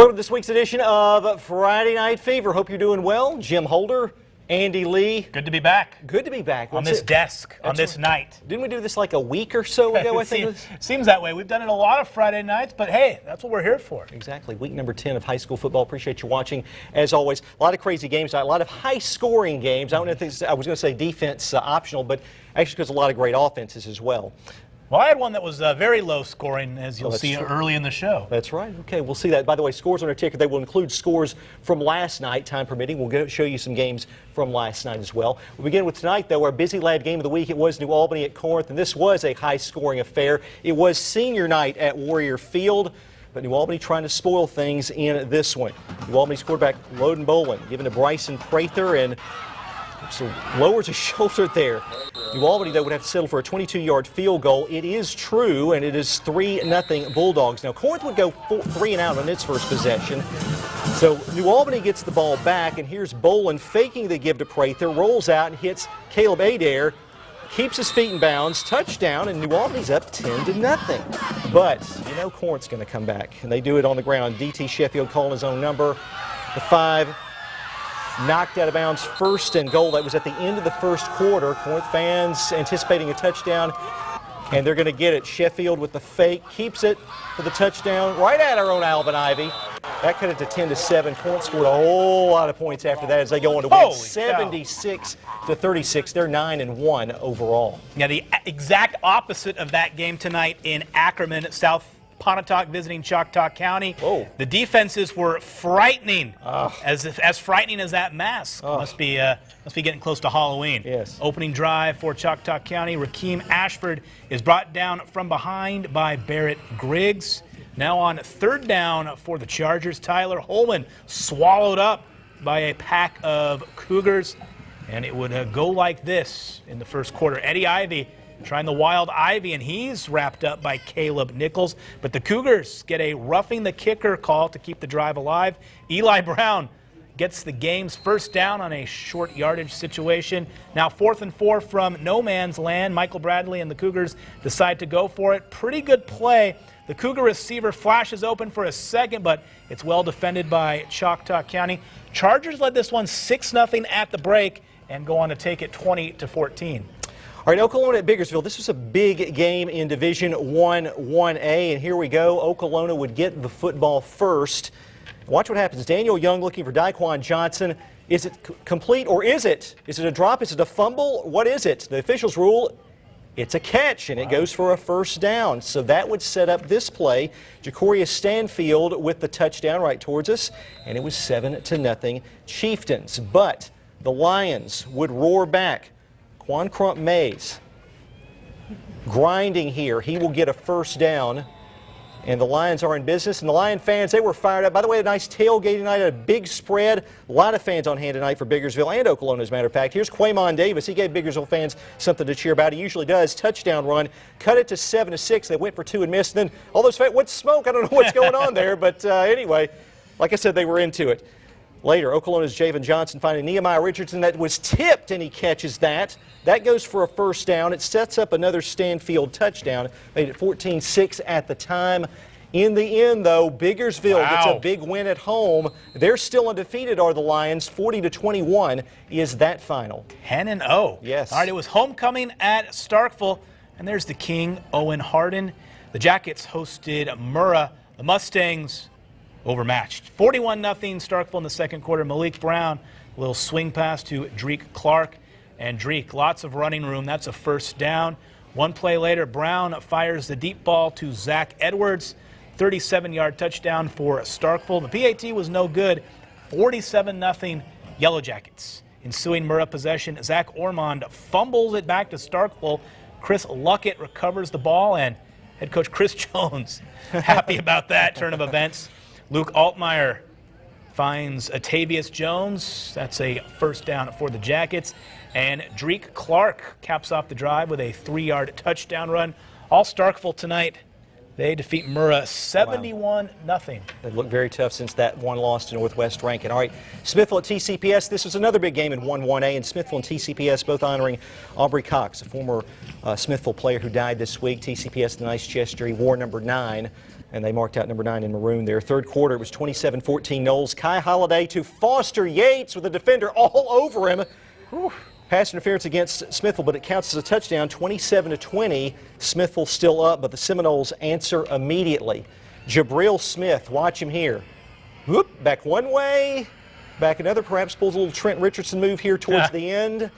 Welcome to this week's edition of Friday Night Fever. Hope you're doing well. Jim Holder, Andy Lee. Good to be back. Good to be back. On this desk, on this night. Didn't we do this like a week or so ago, I think? Seems that way. We've done it a lot of Friday nights, but hey, that's what we're here for. Exactly. Week number 10 of high school football. Appreciate you watching. As always, a lot of crazy games tonight, a lot of high-scoring games. I was going to say defense optional, but actually because a lot of great offenses as well. Well, I had one that was very low scoring, as you'll see early in the show. That's right. Okay, we'll see that. By the way, scores on our ticker, they will include scores from last night, time permitting. We'll show you some games from last night as well. We'll begin with tonight, though, our busy lad game of the week. It was New Albany at Corinth, and this was a high-scoring affair. It was senior night at Warrior Field, but New Albany trying to spoil things in this one. New Albany's quarterback, Loden Bolin, given to Bryson Prather, and so lowers his shoulder there. New Albany, though, would have to settle for a 22-yard field goal. It is true, and it is 3-0 Bulldogs. Now, Corinth would go 3 and out on its first possession. So New Albany gets the ball back, and here's Bolin faking the give to Prather, rolls out and hits Caleb Adair, keeps his feet in bounds, touchdown, and New Albany's up 10-0. But you know Corinth's going to come back, and they do it on the ground. DT Sheffield calling his own number. The 5. Knocked out of bounds, first and goal. That was at the end of the first quarter. Corinth fans anticipating a touchdown, and they're going to get it. Sheffield with the fake, keeps it for the touchdown right at our own Alvin Ivy. That cut it to 10-7. Corinth scored a whole lot of points after that as they go on to win 76-36. They're 9-1 overall. Yeah, the exact opposite of that game tonight in Ackerman, South Pontotoc visiting Choctaw County. Whoa. The defenses were frightening, as frightening as that mask. Must be getting close to Halloween. Yes. Opening drive for Choctaw County. Rakeem Ashford is brought down from behind by Barrett Griggs. Now on third down for the Chargers, Tyler Holman swallowed up by a pack of Cougars, and it would go like this in the first quarter. Eddie Ivy trying the wild Ivy, and he's wrapped up by Caleb Nichols. But the Cougars get a roughing the kicker call to keep the drive alive. Eli Brown gets the game's first down on a short yardage situation. Now 4th and 4 from no man's land. Michael Bradley and the Cougars decide to go for it. Pretty good play. The Cougar receiver flashes open for a second, but it's well defended by Choctaw County. Chargers led this one 6-0 at the break and go on to take it 20-14. All right, Okolona at Biggersville. This was a big game in Division 1-1A, and here we go. Okolona would get the football first. Watch what happens. Daniel Young looking for Daquan Johnson. Is it complete or is it? Is it a drop? Is it a fumble? What is it? The officials rule it's a catch, and it goes for a first down. So that would set up this play. Jacorius Stanfield with the touchdown right towards us, and it was 7-0 Chieftains. But the Lions would roar back. Quan Crump Mays grinding here. He will get a first down, and the Lions are in business. And the Lion fans, they were fired up. By the way, a nice tailgate tonight, a big spread. A lot of fans on hand tonight for Biggersville and Okolona, as a matter of fact. Here's Quamon Davis. He gave Biggersville fans something to cheer about. He usually does. Touchdown run. Cut it to 7-6. They went for 2 and missed. And then all those fans, what's smoke? I don't know what's going on there. But anyway, like I said, they were into it. Later, Okolona's Javen Johnson finding Nehemiah Richardson. That was tipped, and he catches that. That goes for a first down. It sets up another Stanfield touchdown. Made it 14-6 at the time. In the end, though, Biggersville gets a big win at home. They're still undefeated, are the Lions. 40-21 is that final. 10-0. Yes. All right, it was homecoming at Starkville, and there's the king, Owen Hardin. The Jackets hosted Murrah. The Mustangs overmatched. 41-0 Starkville in the second quarter. Malik Brown, a little swing pass to Drake Clark. And Drake, lots of running room. That's a first down. One play later, Brown fires the deep ball to Zach Edwards. 37-yard touchdown for Starkville. The PAT was no good. 47-0 Yellow Jackets. Ensuing Murrah possession, Zach Ormond fumbles it back to Starkville. Chris Luckett recovers the ball, and head coach Chris Jones happy about that turn of events. Luke Altmaier finds Atavius Jones. That's a first down for the Jackets. And Drake Clark caps off the drive with a 3-yard touchdown run. All Starkville tonight, They defeat Murrah 71-0. They look very tough since that one loss to Northwest Rankin. All right, Smithville at TCPS. This was another big game in 1-1A, and Smithville and TCPS both honoring Aubrey Cox, a former Smithville player who died this week. TCPS, the nice gesture, he wore number 9, and they marked out number 9 in maroon there. Third quarter, it was 27-14 Knowles. Kai Holliday to Foster Yates with a defender all over him. Whew. Pass interference against Smithville, but it counts as a touchdown, 27-20. Smithville still up, but the Seminoles answer immediately. Jabril Smith, watch him here. Whoop, back one way, back another, perhaps pulls a little Trent Richardson move here towards the end,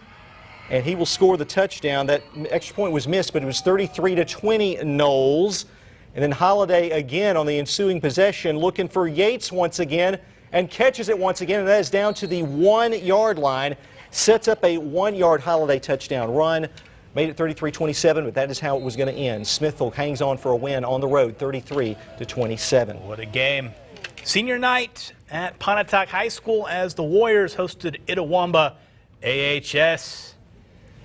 and he will score the touchdown. That extra point was missed, but it was 33-20 Knowles. And then Holliday again on the ensuing possession, looking for Yates once again, and catches it once again, and that is down to the 1-yard line. Sets up a 1-yard Holliday touchdown run. Made it 33-27, but that is how it was going to end. Smithville hangs on for a win on the road, 33-27. What a game. Senior night at Pontotoc High School as the Warriors hosted Itawamba AHS.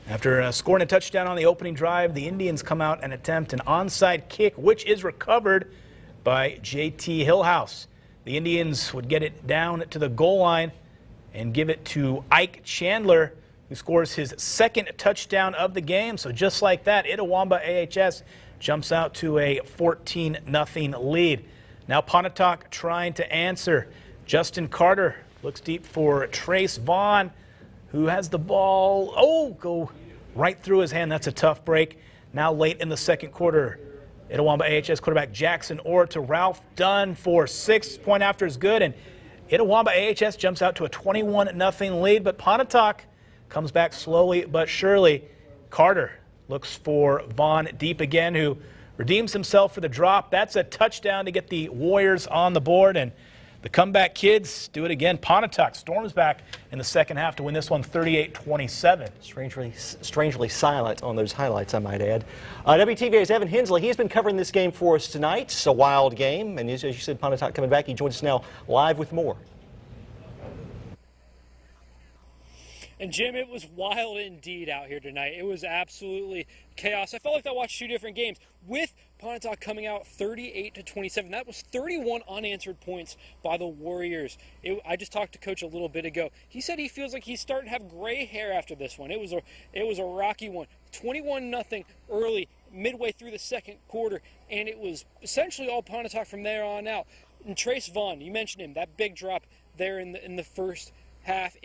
After scoring a touchdown on the opening drive, the Indians come out and attempt an onside kick, which is recovered by JT Hillhouse. The Indians would get it down to the goal line and give it to Ike Chandler, who scores his second touchdown of the game. So just like that, Itawamba AHS jumps out to a 14-0 lead. Now Pontotoc trying to answer. Justin Carter looks deep for Trace Vaughn, who has the ball, go right through his hand. That's a tough break. Now late in the second quarter, Itawamba AHS quarterback Jackson Orr to Ralph Dunn for 6. Point after is good, and Itawamba AHS jumps out to a 21-0 lead, but Pontotoc comes back slowly but surely. Carter looks for Vaughn deep again, who redeems himself for the drop. That's a touchdown to get the Warriors on the board, and the comeback kids do it again. Pontotoc storms back in the second half to win this one 38-27. Strangely silent on those highlights, I might add. WTVA's Evan Hensley, he's been covering this game for us tonight. It's a wild game, and as you said, Pontotoc coming back. He joins us now live with more. And Jim, it was wild indeed out here tonight. It was absolutely chaos. I felt like I watched 2 different games with Pontotoc coming out 38-27. That was 31 unanswered points by the Warriors. I just talked to Coach a little bit ago. He said he feels like he's starting to have gray hair after this one. It was a rocky one. 21-0 early, midway through the second quarter, and it was essentially all Pontotoc from there on out. And Trace Vaughn, you mentioned him, that big drop there in the first half.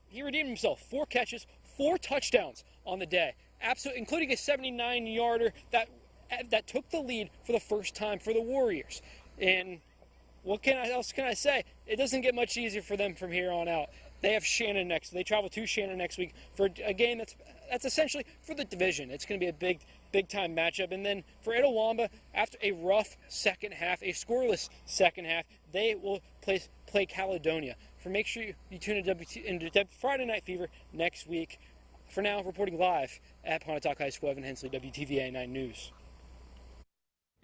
He redeemed himself. 4 catches, 4 touchdowns on the day, absolutely, including a 79-yarder that took the lead for the first time for the Warriors. And what else can I say? It doesn't get much easier for them from here on out. They have Shannon next. They travel to Shannon next week for a game that's essentially for the division. It's going to be a big time matchup. And then for Itawamba, after a rough second half, a scoreless second half, they will play Caledonia. Make sure you tune into Friday Night Fever next week. For now, reporting live at Pontotoc High School, Evan Hensley, WTVA 9 News.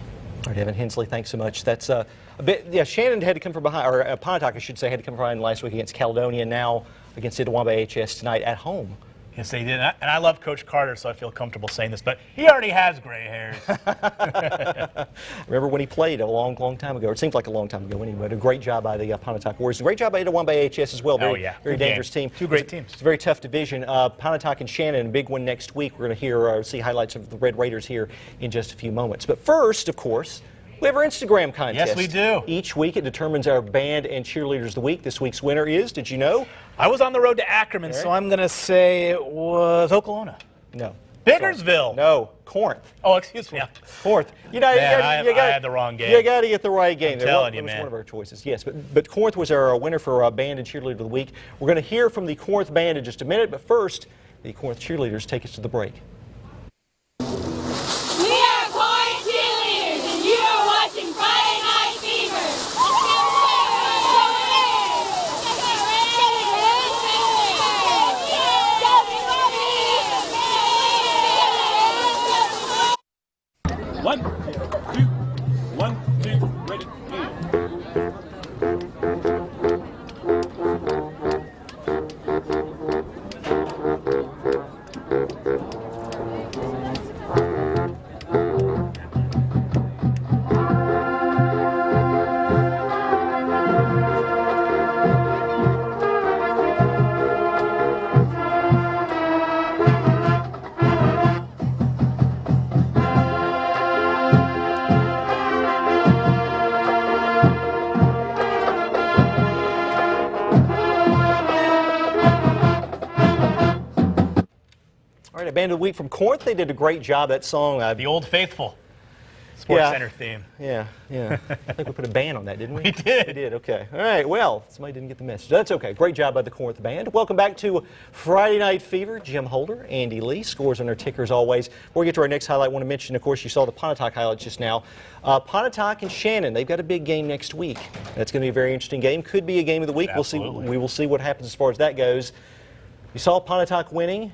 All right, Evan Hensley, thanks so much. That's a bit, yeah, Shannon had to come from behind, or Pontotoc, I should say, had to come from behind last week against Caledonia, now against Itawamba AHS tonight at home. Yes, they did. And I love Coach Carter, so I feel comfortable saying this, but he already has gray hairs. Remember when he played a long time ago? It seems like a long time ago anyway. A great job by the Pontotoc Warriors. A great job by Itawamba AHS as well. Very dangerous team. 2 great teams. It's a very tough division. Pontotoc and Shannon, a big one next week. We're going to see highlights of the Red Raiders here in just a few moments. But first, of course, we have our Instagram contest. Yes, we do. Each week it determines our band and cheerleaders of the week. This week's winner is, did you know? I was on the road to Ackerman, so I'm going to say it was Oklahoma. No. Bickersville. No, Corinth. Oh, excuse me. Corinth. You know, I had the wrong game. You got to get the right game. I'm telling you, man. It was one of our choices, yes. But Corinth was our winner for band and cheerleader of the week. We're going to hear from the Corinth band in just a minute, but first, the Corinth cheerleaders take us to the break. One, two, ready, go. Band of the Week from Corinth. They did a great job. That song. The Old Faithful Sports Yeah. Center theme. Yeah. I think we put a band on that, didn't we? We did. We did, okay. All right, well, somebody didn't get the message. That's okay. Great job by the Corinth Band. Welcome back to Friday Night Fever. Jim Holder, Andy Lee, scores on our ticker as always. Before we get to our next highlight, I want to mention, of course, you saw the Pontotoc highlights just now. Pontotoc and Shannon, they've got a big game next week. That's going to be a very interesting game. Could be a game of the week. Absolutely. We will see what happens as far as that goes. You saw Pontotoc winning.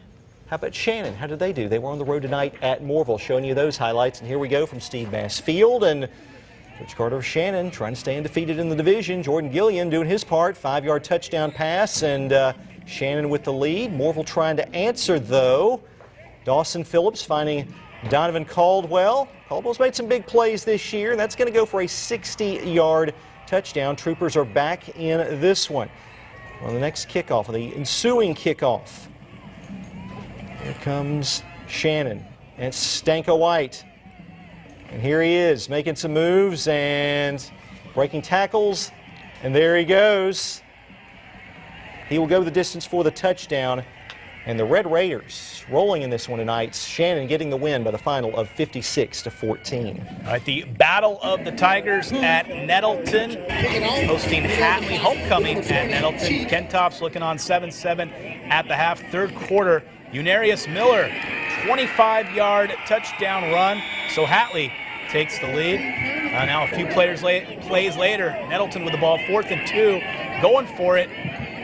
How about Shannon? How did they do? They were on the road tonight at Moorville, showing you those highlights. And here we go from Steve Bass Field. And Coach Carter of Shannon trying to stay undefeated in the division. Jordan Gillian doing his part. 5-yard touchdown pass. And Shannon with the lead. Moorville trying to answer, though. Dawson Phillips finding Donovan Caldwell. Caldwell's made some big plays this year. And that's going to go for a 60-yard touchdown. Troopers are back in this one. On the next kickoff, the ensuing kickoff. Here comes Shannon and Stanko White. And here he is making some moves and breaking tackles. And there he goes. He will go the distance for the touchdown. And the Red Raiders rolling in this one tonight. Shannon getting the win by the final of 56-14. All right, the Battle of the Tigers at Nettleton, hosting Hatley homecoming at Nettleton. Ken Tops looking on 7-7 at the half. Third quarter, Unarius Miller, 25-yard touchdown run. So Hatley takes the lead. Now a few plays later, Nettleton with the ball, 4th and 2, going for it.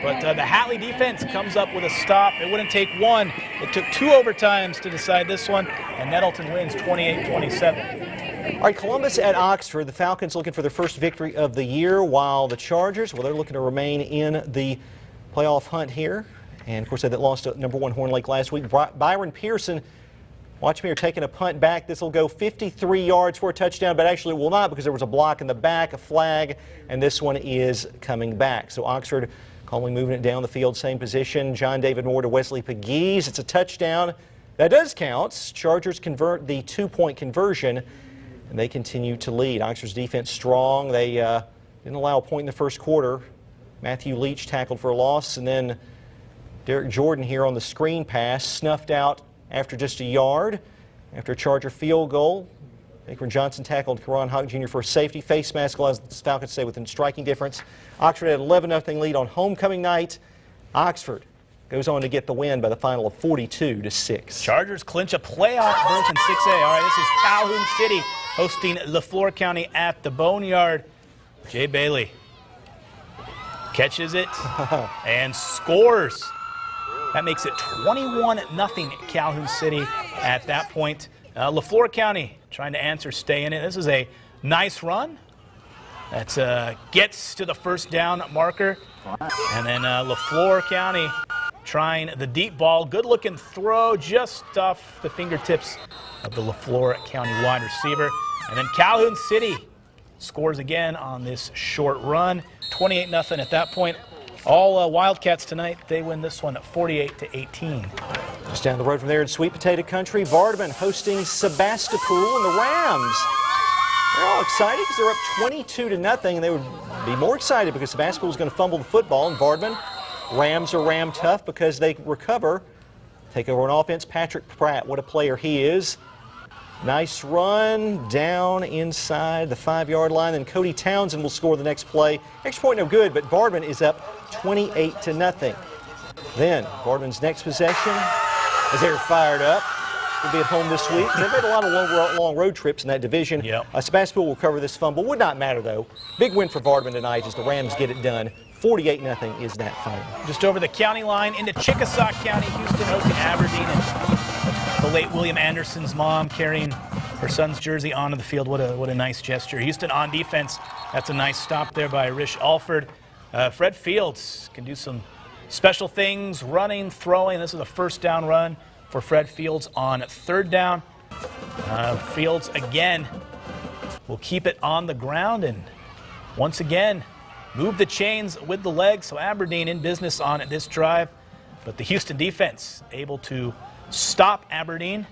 But the Hatley defense comes up with a stop. It wouldn't take one. It took 2 overtimes to decide this one, and Nettleton wins 28-27. All right, Columbus at Oxford. The Falcons looking for their first victory of the year, while the Chargers, well, they're looking to remain in the playoff hunt here. And, of course, they lost to #1 Horn Lake last week. Byron Pearson, watch me here, taking a punt back. This will go 53 yards for a touchdown, but actually it will not because there was a block in the back, a flag, and this one is coming back. So Oxford calmly moving it down the field, same position. John David Moore to Wesley Pegues. It's a touchdown. That does count. Chargers convert the 2-point conversion, and they continue to lead. Oxford's defense strong. They didn't allow a point in the first quarter. Matthew Leach tackled for a loss, and then Derek Jordan here on the screen pass, snuffed out after just a yard. After a Charger field goal, Akron Johnson tackled Karan Hawk Jr. for a safety. Face mask allows the Falcons to stay within striking difference. Oxford had an 11-0 lead on homecoming night. Oxford goes on to get the win by the final of 42-6. Chargers clinch a playoff berth in 6A. All right, this is Calhoun City hosting LeFlore County at the Boneyard. Jay Bailey catches it and scores. That makes it 21-0 Calhoun City at that point. LeFlore County trying to answer, stay in it. This is a nice run. That gets to the first down marker. And then LeFlore County trying the deep ball. Good-looking throw just off the fingertips of the LeFlore County wide receiver. And then Calhoun City scores again on this short run. 28-0 at that point. All Wildcats tonight. They win this one at 48-18. Just down the road from there in Sweet Potato Country, Vardaman hosting Sebastopol, and the Rams. They're all excited because they're up 22-0, and they would be more excited because Sebastopol is going to fumble the football, and Vardaman, Rams are ram tough because they recover. Take over on offense, Patrick Pratt, what a player he is. Nice run down inside the 5-yard line. Then Cody Townsend will score the next play. Extra point no good, but Vardaman is up 28-0. Then Vardaman's next possession, as they're fired up, will be at home this week. They've had a lot of long road trips in that division. Yep. Sebastopol will cover this fumble. Would not matter, though. Big win for Vardaman tonight as the Rams get it done. 48-0 is that final. Just over the county line into Chickasaw County, Houston hosting Aberdeen. And the late William Anderson's mom carrying her son's jersey onto the field. What a nice gesture. Houston on defense. That's a nice stop there by Rish Alford. Fred Fields can do some special things, running, throwing. This is a first down run for Fred Fields on 3rd down. Fields again will keep it on the ground and once again move the chains with the legs. So Aberdeen in business on this drive, but the Houston defense able to stop Aberdeen.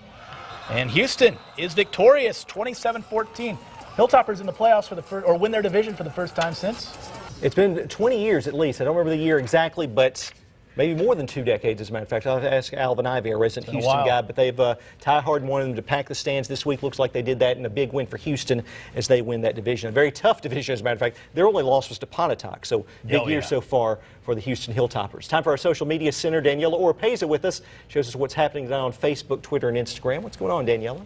And Houston is victorious, 27-14. Hilltoppers in the playoffs for the first, or win their division for the first time since. It's been 20 years at least. I don't remember the year exactly, but maybe more than 2 decades, as a matter of fact. I'll have to ask Alvin Ivey, a resident Houston guy, but they've Ty Harden wanted them to pack the stands this week. Looks like they did that in a big win for Houston as they win that division. A very tough division, as a matter of fact. Their only loss was to Pontotoc, so big year so far for the Houston Hilltoppers. Time for our social media center. Daniela Oropeza with us, shows us what's happening down on Facebook, Twitter, and Instagram. What's going on, Daniela?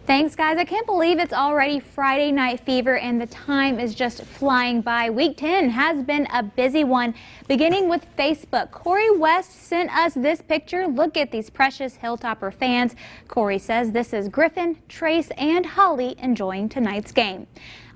Thanks, guys. I can't believe it's already Friday Night Fever and the time is just flying by. Week 10 has been a busy one, beginning with Facebook. Corey West sent us this picture. Look at these precious Hilltopper fans. Corey says this is Griffin, Trace, and Holly enjoying tonight's game.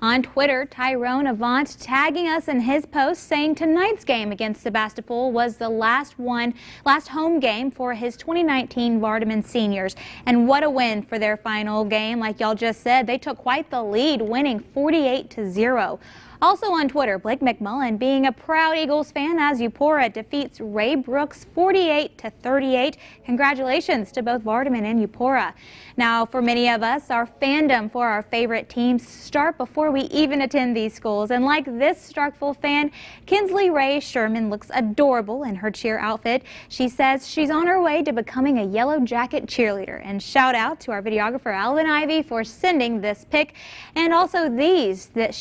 On Twitter, Tyrone Avant tagging us in his post saying tonight's game against Sebastopol was the last home game for his 2019 Vardaman seniors. And what a win for their final game. Like y'all just said, they took quite the lead, winning 48-0. Also on Twitter, Blake McMullen being a proud Eagles fan as Eupora defeats Ray Brooks 48-38. Congratulations to both Vardaman and Eupora. Now, for many of us, our fandom for our favorite teams start before we even attend these schools. And like this Starkville fan, Kinsley Ray Sherman looks adorable in her cheer outfit. She says she's on her way to becoming a Yellow Jacket cheerleader. And shout out to our videographer Alvin Ivey for sending this pic. And also these that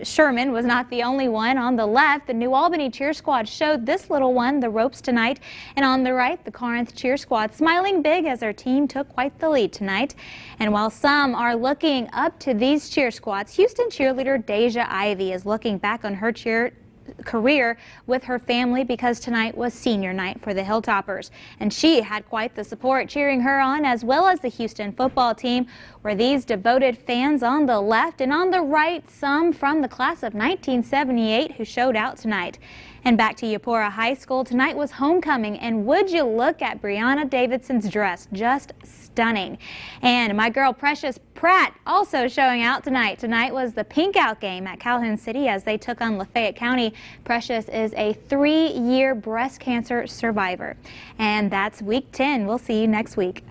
Sherman was not the only one. On the left, the New Albany cheer squad showed this little one the ropes tonight. And on the right, the Corinth cheer squad smiling big as their team took quite the lead tonight. And while some are looking up to these cheer squads, Houston cheerleader Deja Ivy is looking back on her cheer career with her family because tonight was senior night for the Hilltoppers. And she had quite the support cheering her on, as well as the Houston football team, where these devoted fans on the left and on the right, some from the class of 1978 who showed out tonight. And back to Eupora High School, tonight was homecoming, and would you look at Brianna Davidson's dress, just stunning. And my girl Precious Pratt also showing out tonight. Tonight was the Pink Out game at Calhoun City as they took on Lafayette County. Precious is a 3-year breast cancer survivor. And that's week 10. We'll see you next week.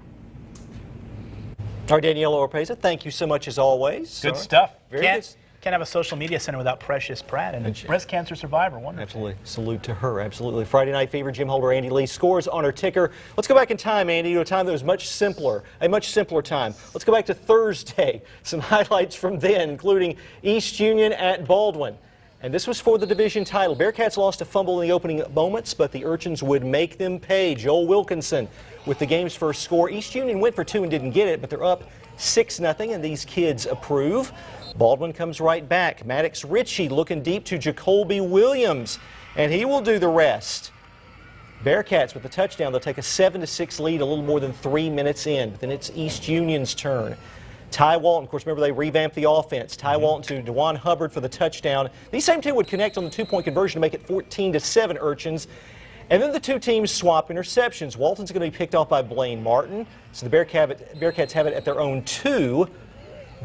All right, Daniela Oropeza, thank you so much as always. Good stuff. Very good. Can't have a social media center without Precious Pratt and a breast cancer survivor. Wonderful. Absolutely. Salute to her. Absolutely. Friday Night Fever, Jim Holder, Andy Lee. Scores on our ticker. Let's go back in time, Andy, to a time that was much simpler, a much simpler time. Let's go back to Thursday. Some highlights from then, including East Union at Baldwin. And this was for the division title. Bearcats lost a fumble in the opening moments, but the Urchins would make them pay. Joel Wilkinson with the game's first score. East Union went for 2 and didn't get it, but they're up 6-0, and these kids approve. Baldwin comes right back. Maddox Ritchie looking deep to Jacoby Williams, and he will do the rest. Bearcats with the touchdown. They'll take a 7-6 lead a little more than 3 minutes in. But then it's East Union's turn. Ty Walton, of course, remember they revamped the offense. Ty Walton to DeJuan Hubbard for the touchdown. These same two would connect on the 2-point conversion to make it 14-7 Urchins. And then the two teams swap interceptions. Walton's going to be picked off by Blaine Martin. So the Bearcats have it at their own 2.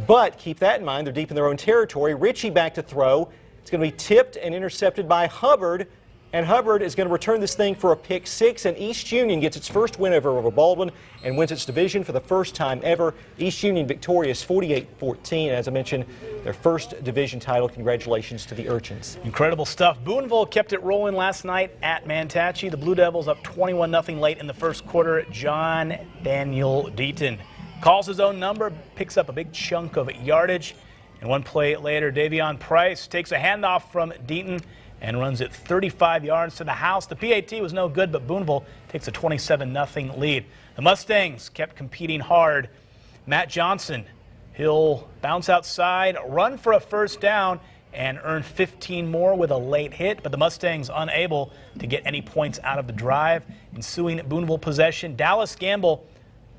But keep that in mind, they're deep in their own territory. Ritchie back to throw. It's going to be tipped and intercepted by Hubbard. And Hubbard is going to return this thing for a pick 6. And East Union gets its first win over Baldwin and wins its division for the first time ever. East Union victorious 48-14. As I mentioned, their first division title. Congratulations to the Urchins. Incredible stuff. Boonville kept it rolling last night at Manatachee. The Blue Devils up 21-0 late in the first quarter. John Daniel Deaton calls his own number, picks up a big chunk of yardage. And one play later, Davion Price takes a handoff from Deaton and runs it 35 yards to the house. The PAT was no good, but Boonville takes a 27-0 lead. The Mustangs kept competing hard. Matt Johnson, he'll bounce outside, run for a first down, and earn 15 more with a late hit, but the Mustangs unable to get any points out of the drive. Ensuing Boonville possession, Dallas Gamble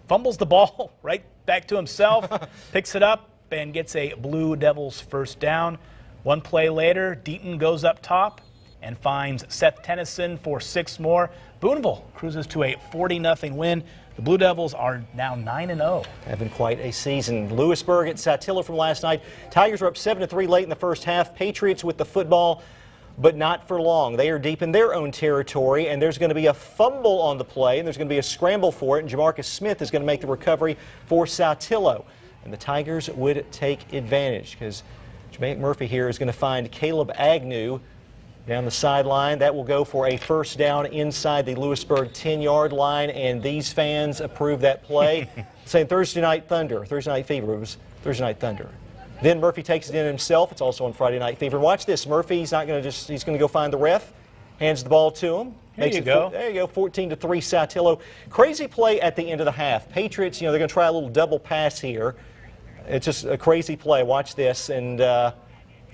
fumbles the ball right back to himself, picks it up, and gets a Blue Devils first down. One play later, Deaton goes up top and finds Seth Tennyson for 6 more. Boonville cruises to a 40-0 win. The Blue Devils are now 9-0. Having quite a season. Lewisburg at Satilla from last night. Tigers were up 7-3 late in the first half. Patriots with the football, but not for long. They are deep in their own territory, and there's going to be a fumble on the play, and there's going to be a scramble for it, and Jamarcus Smith is going to make the recovery for Saltillo. And the Tigers would take advantage because Jermaine Murphy here is going to find Caleb Agnew Down the sideline, that will go for a first down inside the Lewisburg 10-yard line, and these fans approve that play. Saying Thursday Night Thunder, Thursday Night Fever, it was Thursday Night Thunder. Then Murphy takes it in himself. It's also on Friday Night Fever. Watch this. Murphy's not going to he's going to go find the ref. Hands the ball to him. There you go. There you go. 14-3 Saltillo. Crazy play at the end of the half. Patriots, they're going to try a little double pass here. It's just a crazy play. Watch this. And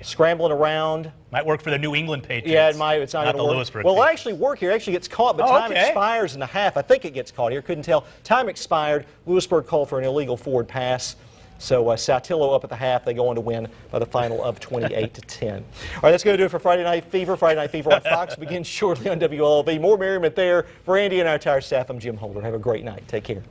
scrambling around. Might work for the New England Patriots. Yeah, it might. It's not going to work. Lewisburg Well, it'll Patriots. actually work here. It actually gets caught, but time expires in the half. I think it gets caught here. Couldn't tell. Time expired. Lewisburg called for an illegal forward pass. So Saltillo up at the half. They go on to win by the final of 28-10. All right, that's going to do it for Friday Night Fever. Friday Night Fever on Fox begins shortly on WLV. More merriment there. For Andy and our entire staff, I'm Jim Holder. Have a great night. Take care.